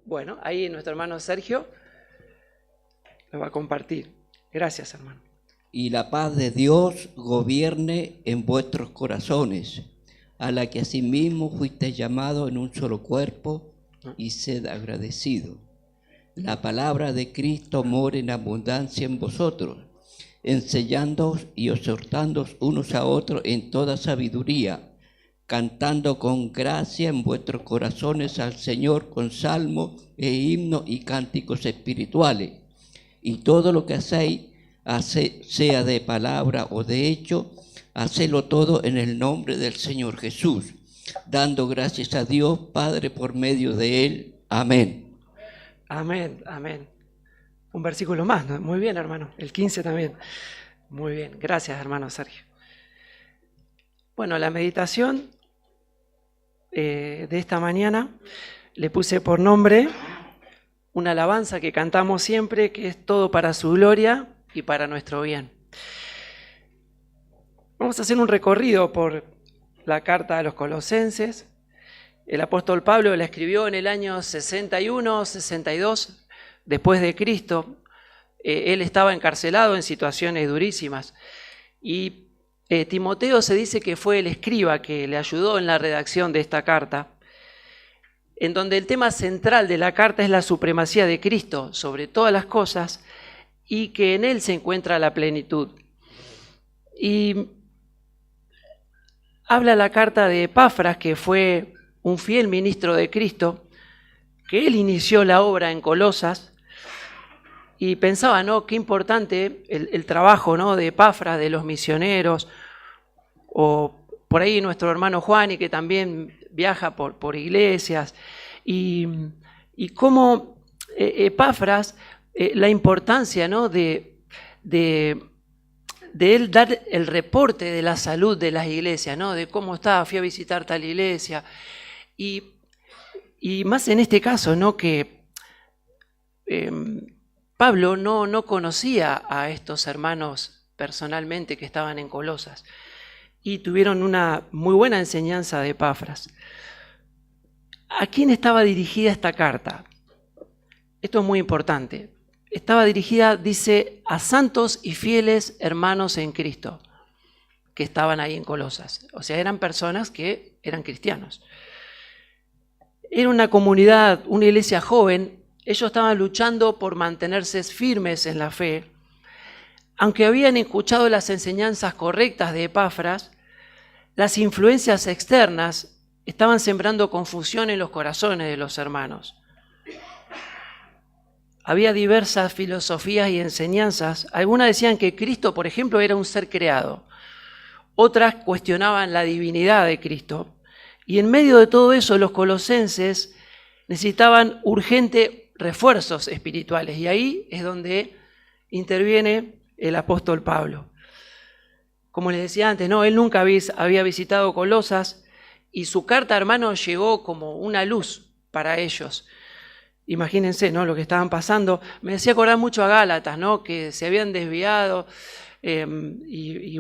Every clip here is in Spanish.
Bueno, ahí nuestro hermano Sergio lo va a compartir. Gracias, hermano. Y la paz de Dios gobierne en vuestros corazones, a la que asimismo fuisteis llamados en un solo cuerpo, y sed agradecidos. La palabra de Cristo more en abundancia en vosotros, enseñándoos y exhortándoos unos a otros en toda sabiduría, cantando con gracia en vuestros corazones al Señor con salmos e himnos y cánticos espirituales. Y todo lo que hacéis, sea de palabra o de hecho, hacedlo todo en el nombre del Señor Jesús, dando gracias a Dios Padre por medio de Él. Amén. Amén, amén. Un versículo más, ¿no? Muy bien, hermano. El 15 también. Muy bien. Gracias, hermano Sergio. Bueno, la meditación de esta mañana le puse por nombre una alabanza que cantamos siempre, que es todo para su gloria y para nuestro bien. Vamos a hacer un recorrido por la carta a los Colosenses. El apóstol Pablo la escribió en el año 61, 62 después de Cristo. Él estaba encarcelado en situaciones durísimas y Timoteo se dice que fue el escriba que le ayudó en la redacción de esta carta, en donde el tema central de la carta es la supremacía de Cristo sobre todas las cosas y que en él se encuentra la plenitud. Y habla la carta de Epafras, que fue un fiel ministro de Cristo, que él inició la obra en Colosas y pensaba, ¿no?, qué importante el trabajo, ¿no?, de Epafras, de los misioneros, o por ahí nuestro hermano Juan, y que también viaja por iglesias, y cómo Epafras, la importancia, ¿no?, de él dar el reporte de la salud de las iglesias, ¿no?, de cómo estaba, fui a visitar tal iglesia, y más en este caso, ¿no?, que Pablo no conocía a estos hermanos personalmente que estaban en Colosas, y tuvieron una muy buena enseñanza de Epafras. ¿A quién estaba dirigida esta carta? Esto es muy importante. Estaba dirigida, dice, a santos y fieles hermanos en Cristo que estaban ahí en Colosas. O sea, eran personas que eran cristianos. Era una comunidad, una iglesia joven. Ellos estaban luchando por mantenerse firmes en la fe. Aunque habían escuchado las enseñanzas correctas de Epafras, las influencias externas estaban sembrando confusión en los corazones de los hermanos. Había diversas filosofías y enseñanzas. Algunas decían que Cristo, por ejemplo, era un ser creado. Otras cuestionaban la divinidad de Cristo. Y en medio de todo eso, los colosenses necesitaban urgente refuerzos espirituales. Y ahí es donde interviene el apóstol Pablo. Como les decía antes, ¿no?, él nunca había visitado Colosas y su carta, hermano, llegó como una luz para ellos. Imagínense, ¿no?, lo que estaban pasando. Me hacía acordar mucho a Gálatas, ¿no?, que se habían desviado y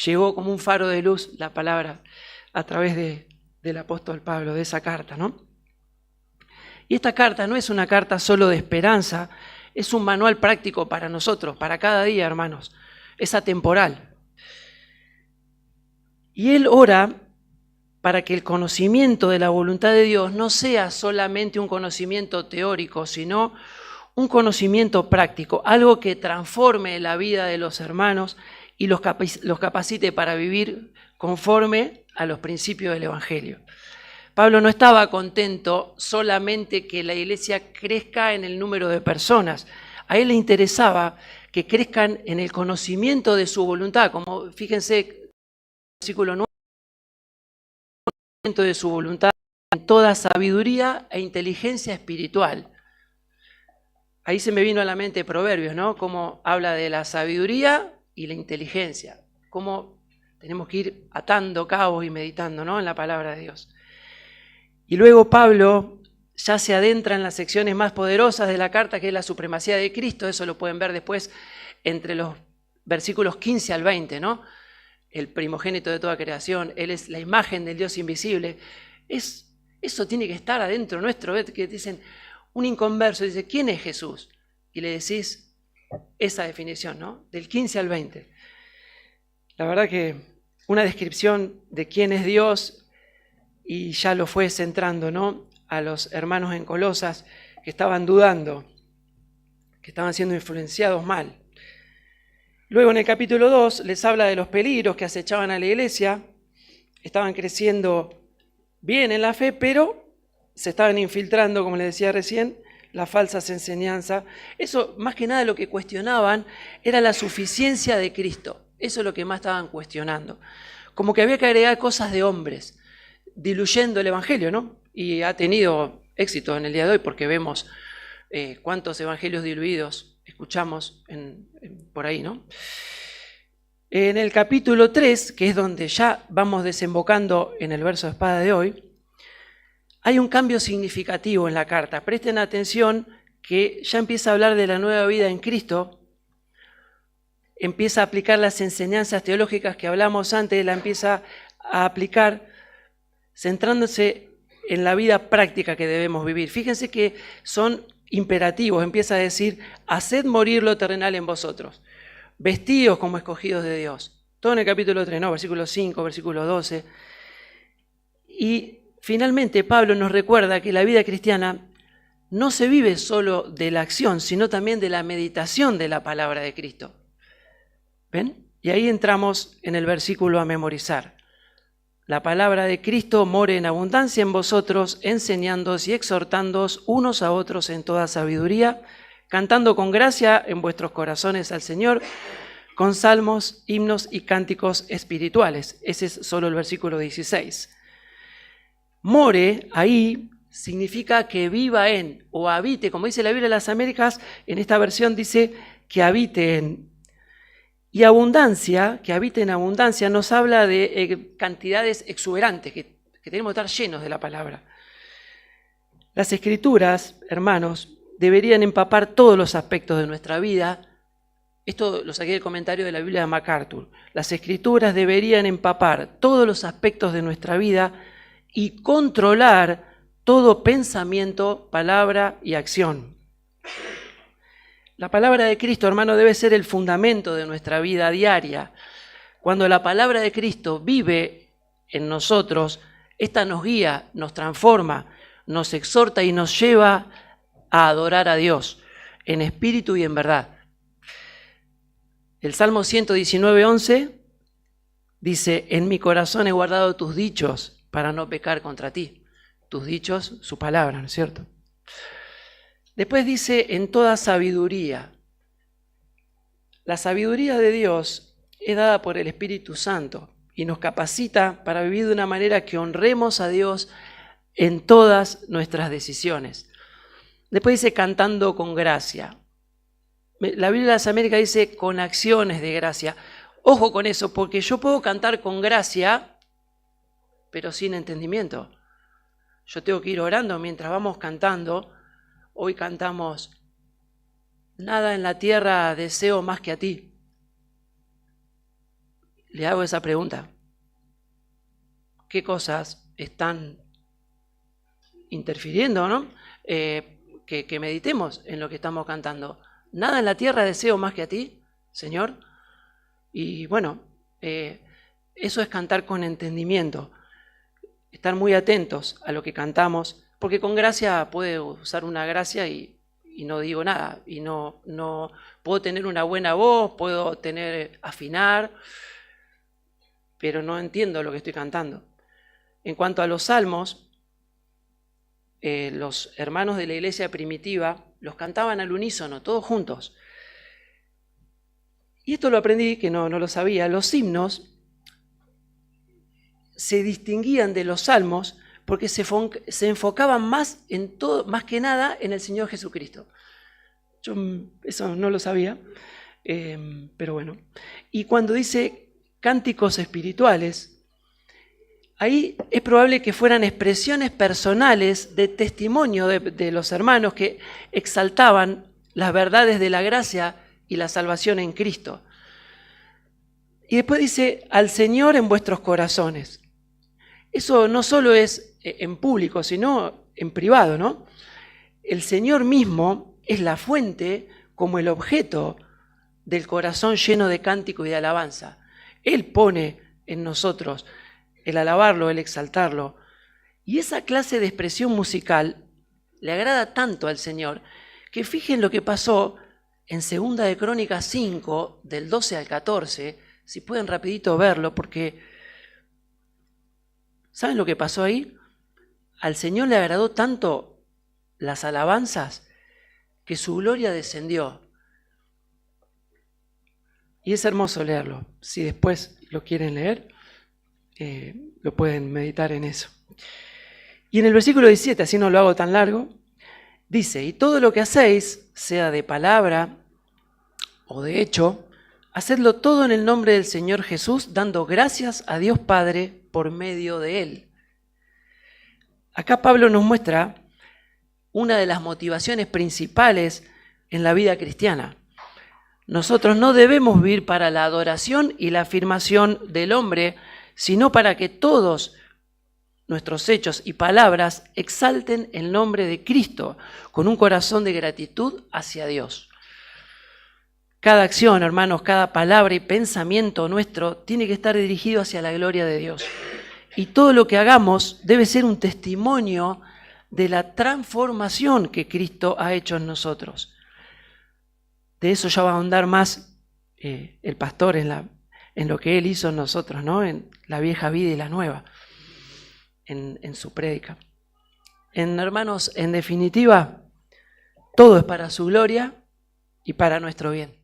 llegó como un faro de luz la palabra a través del apóstol Pablo, de esa carta, ¿no? Y esta carta no es una carta solo de esperanza, es un manual práctico para nosotros, para cada día, hermanos. Es atemporal. Y él ora para que el conocimiento de la voluntad de Dios no sea solamente un conocimiento teórico, sino un conocimiento práctico, algo que transforme la vida de los hermanos y los capacite para vivir conforme a los principios del Evangelio. Pablo no estaba contento solamente que la iglesia crezca en el número de personas. A él le interesaba que crezcan en el conocimiento de su voluntad, como fíjense, versículo 9, de su voluntad en toda sabiduría e inteligencia espiritual. Ahí se me vino a la mente Proverbios, ¿no?, cómo habla de la sabiduría y la inteligencia, cómo tenemos que ir atando cabos y meditando, ¿no?, en la palabra de Dios. Y luego Pablo ya se adentra en las secciones más poderosas de la carta, que es la supremacía de Cristo. Eso lo pueden ver después entre los versículos 15 al 20, ¿no? El primogénito de toda creación, Él es la imagen del Dios invisible. Es Eso tiene que estar adentro nuestro. ¿Ves? Que dicen, un inconverso dice, ¿quién es Jesús? Y le decís esa definición, ¿no? Del 15 al 20. La verdad que una descripción de quién es Dios, y ya lo fue centrando, ¿no? A los hermanos en Colosas que estaban dudando, que estaban siendo influenciados mal. Luego en el capítulo 2 les habla de los peligros que acechaban a la iglesia. Estaban creciendo bien en la fe, pero se estaban infiltrando, como les decía recién, las falsas enseñanzas. Eso, más que nada, lo que cuestionaban era la suficiencia de Cristo. Eso es lo que más estaban cuestionando. Como que había que agregar cosas de hombres, diluyendo el evangelio, ¿no? Y ha tenido éxito en el día de hoy porque vemos cuántos evangelios diluidos escuchamos por ahí, ¿no? En el capítulo 3, que es donde ya vamos desembocando en el verso de espada de hoy, hay un cambio significativo en la carta. Presten atención que ya empieza a hablar de la nueva vida en Cristo, empieza a aplicar las enseñanzas teológicas que hablamos antes, la empieza a aplicar centrándose en la vida práctica que debemos vivir. Fíjense que son imperativos, empieza a decir, haced morir lo terrenal en vosotros, vestidos como escogidos de Dios. Todo en el capítulo 3, ¿no? Versículo 5, versículo 12. Y finalmente Pablo nos recuerda que la vida cristiana no se vive solo de la acción, sino también de la meditación de la palabra de Cristo. ¿Ven? Y ahí entramos en el versículo a memorizar. La palabra de Cristo more en abundancia en vosotros, enseñándoos y exhortándoos unos a otros en toda sabiduría, cantando con gracia en vuestros corazones al Señor, con salmos, himnos y cánticos espirituales. Ese es solo el versículo 16. More, ahí, significa que viva en o habite, como dice la Biblia de las Américas, en esta versión dice que habite en. Y abundancia, que habite en abundancia, nos habla de cantidades exuberantes, que tenemos que estar llenos de la palabra. Las Escrituras, hermanos, deberían empapar todos los aspectos de nuestra vida. Esto lo saqué del comentario de la Biblia de MacArthur. Las Escrituras deberían empapar todos los aspectos de nuestra vida y controlar todo pensamiento, palabra y acción. La palabra de Cristo, hermano, debe ser el fundamento de nuestra vida diaria. Cuando la palabra de Cristo vive en nosotros, esta nos guía, nos transforma, nos exhorta y nos lleva a adorar a Dios en espíritu y en verdad. El Salmo 119:11 dice, en mi corazón he guardado tus dichos para no pecar contra ti. Tus dichos, su palabra, ¿no es cierto? Después dice, en toda sabiduría. La sabiduría de Dios es dada por el Espíritu Santo y nos capacita para vivir de una manera que honremos a Dios en todas nuestras decisiones. Después dice, cantando con gracia. La Biblia de las Américas dice, con acciones de gracia. Ojo con eso, porque yo puedo cantar con gracia, pero sin entendimiento. Yo tengo que ir orando mientras vamos cantando. Hoy cantamos, nada en la tierra deseo más que a ti. Le hago esa pregunta. ¿Qué cosas están interfiriendo, ¿no? Que meditemos en lo que estamos cantando. Nada en la tierra deseo más que a ti, Señor. Y bueno, eso es cantar con entendimiento. Estar muy atentos a lo que cantamos. Porque con gracia puedo usar una gracia y no digo nada, y no puedo tener una buena voz, puedo afinar, pero no entiendo lo que estoy cantando. En cuanto a los salmos, los hermanos de la iglesia primitiva los cantaban al unísono, todos juntos. Y esto lo aprendí, que no lo sabía, los himnos se distinguían de los salmos porque se enfocaban más en todo, más que nada en el Señor Jesucristo. Yo eso no lo sabía, pero bueno. Y cuando dice cánticos espirituales, ahí es probable que fueran expresiones personales de testimonio de los hermanos que exaltaban las verdades de la gracia y la salvación en Cristo. Y después dice, al Señor en vuestros corazones. Eso no solo es en público, sino en privado, ¿no? El Señor mismo es la fuente como el objeto del corazón lleno de cántico y de alabanza. Él pone en nosotros el alabarlo, el exaltarlo. Y esa clase de expresión musical le agrada tanto al Señor que fijen lo que pasó en 2 de Crónicas 5, del 12 al 14, si pueden rapidito verlo, porque ¿saben lo que pasó ahí? Al Señor le agradó tanto las alabanzas que su gloria descendió. Y es hermoso leerlo. Si después lo quieren leer, lo pueden meditar en eso. Y en el versículo 17, así no lo hago tan largo, dice: y todo lo que hacéis, sea de palabra o de hecho, hacedlo todo en el nombre del Señor Jesús, dando gracias a Dios Padre por medio de Él. Acá Pablo nos muestra una de las motivaciones principales en la vida cristiana. Nosotros no debemos vivir para la adoración y la afirmación del hombre, sino para que todos nuestros hechos y palabras exalten el nombre de Cristo con un corazón de gratitud hacia Dios. Cada acción, hermanos, cada palabra y pensamiento nuestro tiene que estar dirigido hacia la gloria de Dios. Y todo lo que hagamos debe ser un testimonio de la transformación que Cristo ha hecho en nosotros. De eso ya va a ahondar más el pastor en lo que él hizo en nosotros, ¿no? En la vieja vida y la nueva, en su prédica. Hermanos, en definitiva, todo es para su gloria y para nuestro bien.